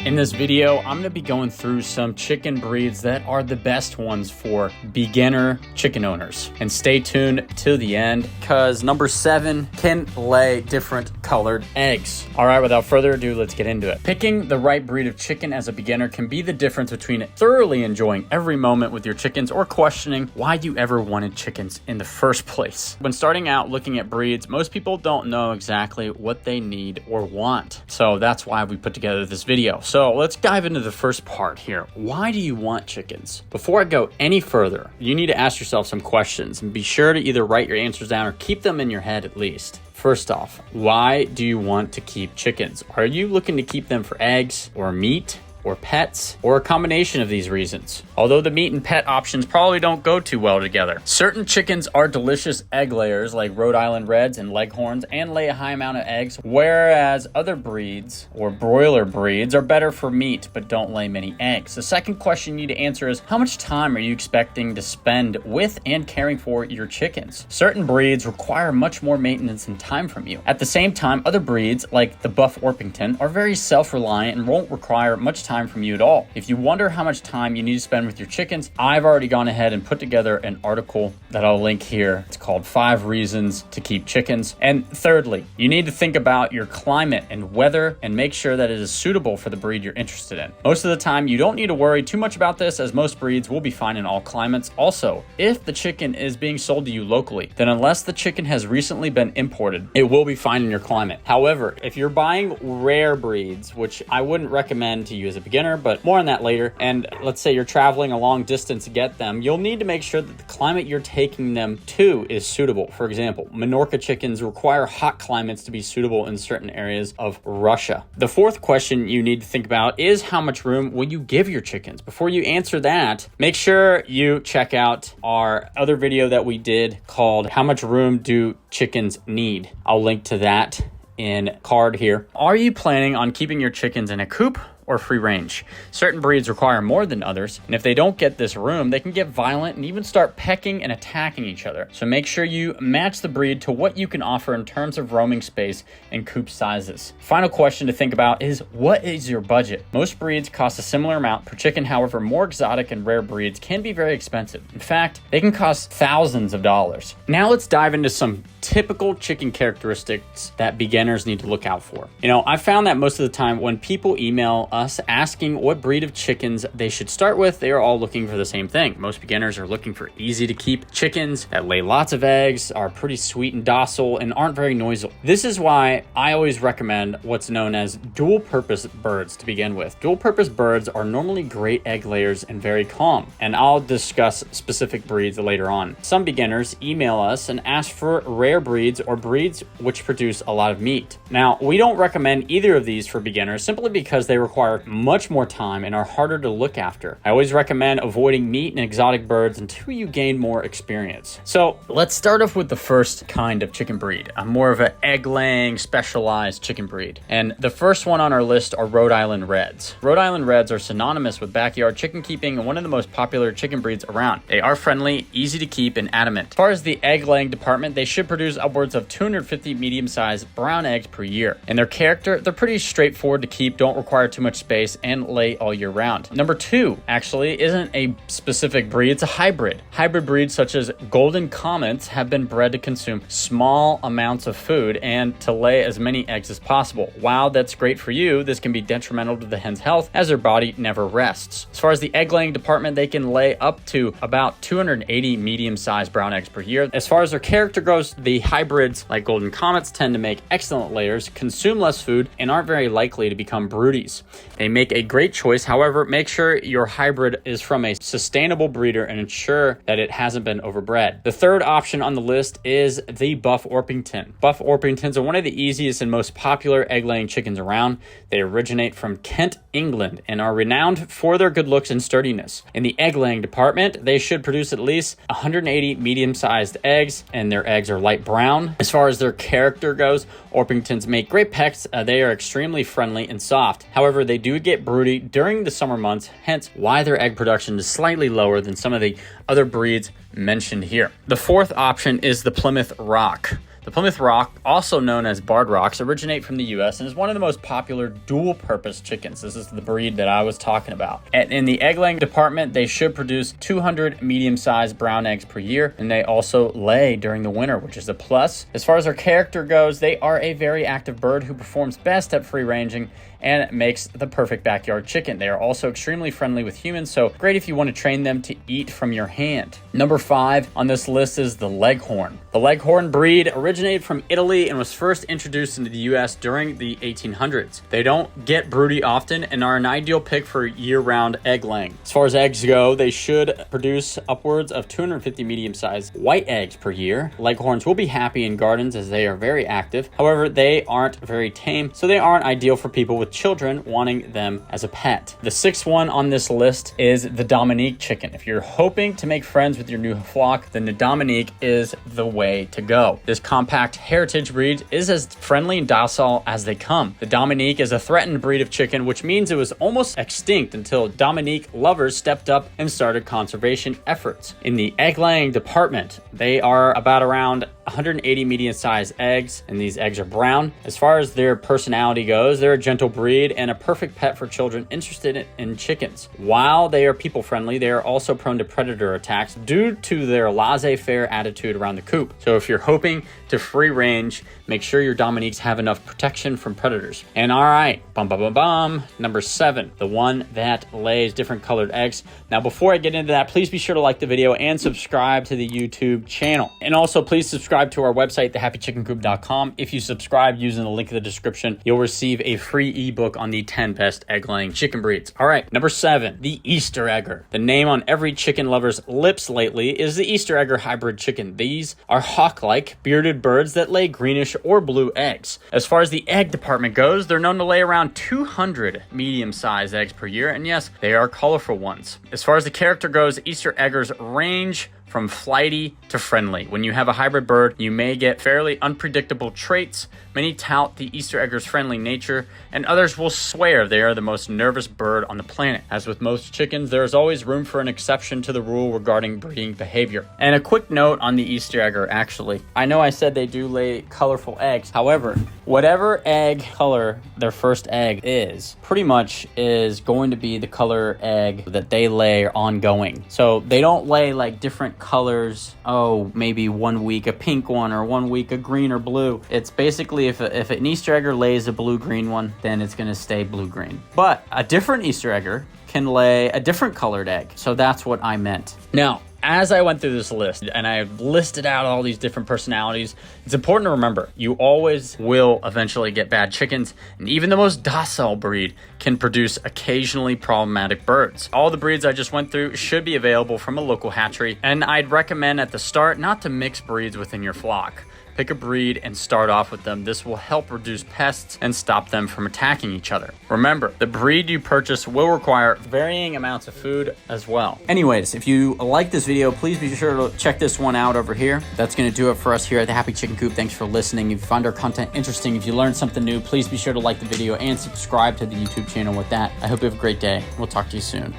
In this video, I'm going to be going through some chicken breeds that are the best ones for beginner chicken owners. And stay tuned till the end because number 7 can lay different colored eggs. All right, without further ado, let's get into it. Picking the right breed of chicken as a beginner can be the difference between thoroughly enjoying every moment with your chickens or questioning why you ever wanted chickens in the first place. When starting out looking at breeds, most people don't know exactly what they need or want. So that's why we put together this video. So let's dive into the first part here. Why do you want chickens? Before I go any further, you need to ask yourself some questions and be sure to either write your answers down or keep them in your head at least. First off, why do you want to keep chickens? Are you looking to keep them for eggs or meat or pets, or a combination of these reasons? Although the meat and pet options probably don't go too well together. Certain chickens are delicious egg layers like Rhode Island Reds and Leghorns and lay a high amount of eggs, whereas other breeds or broiler breeds are better for meat but don't lay many eggs. The second question you need to answer is, how much time are you expecting to spend with and caring for your chickens? Certain breeds require much more maintenance and time from you. At the same time, other breeds like the Buff Orpington are very self-reliant and won't require much time from you at all. If you wonder how much time you need to spend with your chickens, I've already gone ahead and put together an article that I'll link here. It's called 5 Reasons to Keep Chickens. And thirdly, you need to think about your climate and weather and make sure that it is suitable for the breed you're interested in. Most of the time, you don't need to worry too much about this as most breeds will be fine in all climates. Also, if the chicken is being sold to you locally, then unless the chicken has recently been imported, it will be fine in your climate. However, if you're buying rare breeds, which I wouldn't recommend to you as a beginner, but more on that later, and let's say you're traveling a long distance to get them, you'll need to make sure that the climate you're taking them to is suitable. For example, Minorca chickens require hot climates to be suitable in certain areas of Russia. The fourth question you need to think about is, how much room will you give your chickens? Before you answer that, make sure you check out our other video that we did called How Much Room Do Chickens Need? I'll link to that in card here. Are you planning on keeping your chickens in a coop or free range? Certain breeds require more than others, and if they don't get this room, they can get violent and even start pecking and attacking each other. So make sure you match the breed to what you can offer in terms of roaming space and coop sizes. Final question to think about is, what is your budget? Most breeds cost a similar amount per chicken. However, more exotic and rare breeds can be very expensive. In fact, they can cost thousands of dollars. Now let's dive into some typical chicken characteristics that beginners need to look out for. I found that most of the time when people email us asking what breed of chickens they should start with, they are all looking for the same thing. Most beginners are looking for easy to keep chickens that lay lots of eggs, are pretty sweet and docile, and aren't very noisy. This is why I always recommend what's known as dual purpose birds to begin with. Dual purpose birds are normally great egg layers and very calm, and I'll discuss specific breeds later on. Some beginners email us and ask for rare breeds or breeds which produce a lot of meat. Now, we don't recommend either of these for beginners simply because they require much more time and are harder to look after. I always recommend avoiding meat and exotic birds until you gain more experience. So let's start off with the first kind of chicken breed, a more of an egg-laying specialized chicken breed. And the first one on our list are Rhode Island Reds. Rhode Island Reds are synonymous with backyard chicken keeping and one of the most popular chicken breeds around. They are friendly, easy to keep, and adamant. As far as the egg-laying department, they should produce upwards of 250 medium-sized brown eggs per year. And their character, they're pretty straightforward to keep, don't require too much space, and lay all year round. Number 2 actually isn't a specific breed, it's a hybrid. Hybrid breeds such as golden comets have been bred to consume small amounts of food and to lay as many eggs as possible. While that's great for you, this can be detrimental to the hen's health as their body never rests. As far as the egg laying department, they can lay up to about 280 medium-sized brown eggs per year. As far as their character goes, the hybrids like golden comets tend to make excellent layers, consume less food, and aren't very likely to become broodies. They make a great choice. However, make sure your hybrid is from a sustainable breeder and ensure that it hasn't been overbred. The third option on the list is the Buff Orpington. Buff Orpingtons are one of the easiest and most popular egg-laying chickens around. They originate from Kent, England, and are renowned for their good looks and sturdiness. In the egg-laying department, they should produce at least 180 medium-sized eggs, and their eggs are light brown. As far as their character goes, Orpingtons make great pets. They are extremely friendly and soft. However, they do get broody during the summer months, hence why their egg production is slightly lower than some of the other breeds mentioned here. The fourth option is the Plymouth Rock. The Plymouth Rock, also known as Barred Rocks, originate from the US and is one of the most popular dual-purpose chickens. This is the breed that I was talking about. And in the egg-laying department, they should produce 200 medium-sized brown eggs per year, and they also lay during the winter, which is a plus. As far as their character goes, they are a very active bird who performs best at free ranging and makes the perfect backyard chicken. They are also extremely friendly with humans, so great if you want to train them to eat from your hand. Number 5 on this list is the Leghorn. The Leghorn breed originated from Italy and was first introduced into the US during the 1800s. They don't get broody often and are an ideal pick for year-round egg laying. As far as eggs go, they should produce upwards of 250 medium-sized white eggs per year. Leghorns will be happy in gardens as they are very active. However, they aren't very tame, so they aren't ideal for people with children wanting them as a pet. The 6th one on this list is the Dominique chicken. If you're hoping to make friends with your new flock, then the Dominique is the way to go. This compact heritage breed is as friendly and docile as they come. The Dominique is a threatened breed of chicken, which means it was almost extinct until Dominique lovers stepped up and started conservation efforts. In the egg-laying department, they are about around 180 medium-sized eggs, and these eggs are brown. As far as their personality goes, they're a gentle breed and a perfect pet for children interested in chickens. While they are people-friendly, they are also prone to predator attacks due to their laissez-faire attitude around the coop. So if you're hoping to free range, make sure your Dominiques have enough protection from predators. And all right, number 7, the one that lays different colored eggs. Now, before I get into that, please be sure to like the video and subscribe to the YouTube channel. And also, please subscribe to our website, thehappychickencoop.com. If you subscribe using the link in the description, you'll receive a free ebook on the 10 best egg-laying chicken breeds. All right, number 7, the Easter egger. The name on every chicken lover's lips lately is the Easter egger hybrid chicken. These are hawk-like, bearded birds that lay greenish or blue eggs. As far as the egg department goes, they're known to lay around 200 medium-sized eggs per year, and yes, they are colorful ones. As far as the character goes, Easter eggers range from flighty to friendly. When you have a hybrid bird, you may get fairly unpredictable traits. Many tout the Easter egger's friendly nature, and others will swear they are the most nervous bird on the planet. As with most chickens, there is always room for an exception to the rule regarding breeding behavior. And a quick note on the Easter egger, actually. I know I said they do lay colorful eggs. However, whatever egg color their first egg is, pretty much is going to be the color egg that they lay ongoing. So they don't lay like different colors. Oh, maybe 1 week a pink one or 1 week a green or blue. It's basically if an Easter egger lays a blue-green one, then it's going to stay blue-green. But a different Easter egger can lay a different colored egg. So that's what I meant. Now, as I went through this list and I listed out all these different personalities, it's important to remember you always will eventually get bad chickens, and even the most docile breed can produce occasionally problematic birds. All the breeds I just went through should be available from a local hatchery, and I'd recommend at the start not to mix breeds within your flock. Pick a breed and start off with them. This will help reduce pests and stop them from attacking each other. Remember, the breed you purchase will require varying amounts of food as well. Anyways, if you like this video, please be sure to check this one out over here. That's going to do it for us here at the Happy Chicken Coop. Thanks for listening. If you find our content interesting, if you learned something new, please be sure to like the video and subscribe to the YouTube channel. With that, I hope you have a great day. We'll talk to you soon.